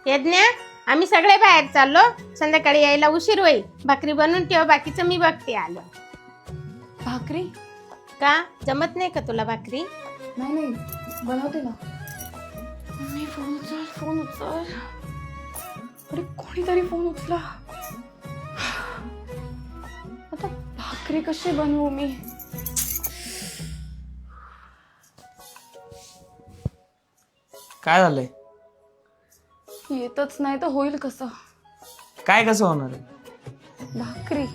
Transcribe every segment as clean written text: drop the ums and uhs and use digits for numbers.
यज्ञ आम्ही सगळे बाहेर चाललो, संध्याकाळी यायला उशीर होईल. भाकरी बनवून ठेव, बाकीचं मी बघते. आलो. भाकरी का जमत नाही का तुला भाकरी? नाही नाही बनवते ना. मम्मी फोन उचल, फोन उचल. अरे कोणीतरी फोन उचला. आता भाकरी कशी बनवू मी? काय झालंय? येतच नाही तर होईल कसं? काय कसं होणार आहे? भाकरी.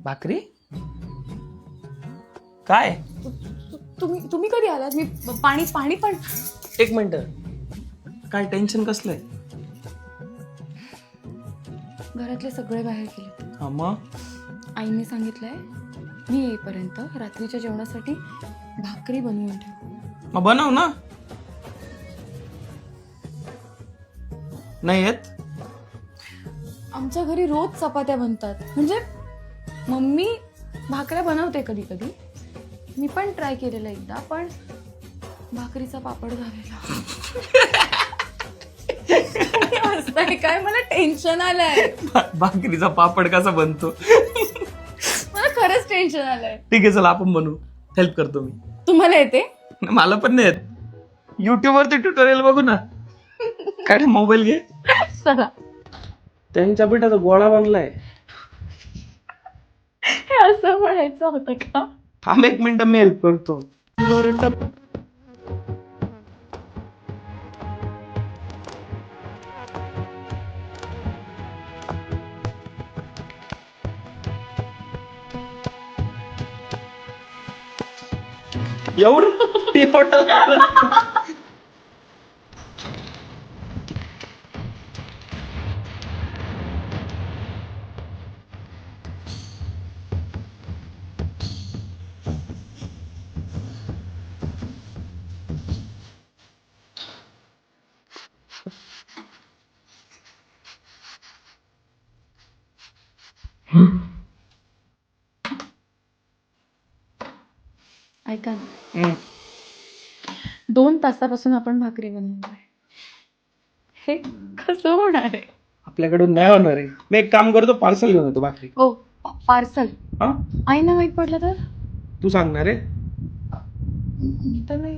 भाकरी काय? तुम्ही कधी आलात? मी पाणी पाणी पण. एक मिनिट, काय टेन्शन कसलंय? घरातले सगळे बाहेर गेले. हा मग आईने सांगितलंय मी येईपर्यंत रात्रीच्या जेवणासाठी भाकरी बनवून ठेव. मग बनव ना. नाही येत? आमच्या घरी रोज चपात्या बनतात. म्हणजे मम्मी भाकऱ्या बनवते कधी कधी. मी पण ट्राय केलेलं एकदा, पण भाकरीचा पापड झालेला. हसताय काय? मला टेन्शन आलंय. भाकरीचा पापड कसा बनतो? मला खरंच टेन्शन आलंय. ठीक आहे, चला आपण बनवू. हेल्प करतो मी. तुम्हाला येते? मला पण नाही येत. युट्यूब वरती ट्युटोरियल बघू ना. काय मोबाईल घे. चला. त्यांच्या पिठाचा गोळा बनलाय. हे असं म्हणायचं होतं का? थांब एक मिनिट, मी हेल्प करतो. एवढं ऐका ना, 2 तासापासून आपण भाकरी बनवतोय. हे कसं होणार आहे? आपल्याकडून नाही होणार आहे. मी एक काम करतो, पार्सल घेऊन येतो भाकरी. ओ पार्सल. हा, आईना माहित पडलं तर? तू सांगणार आहे? तर नाही.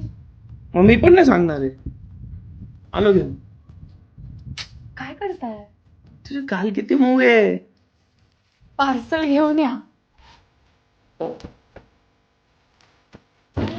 मग मी पण नाही सांगणार आहे. आलो घेऊन. काय करताय? तुझे काल किती मऊ आहे. पार्सल घेऊन या.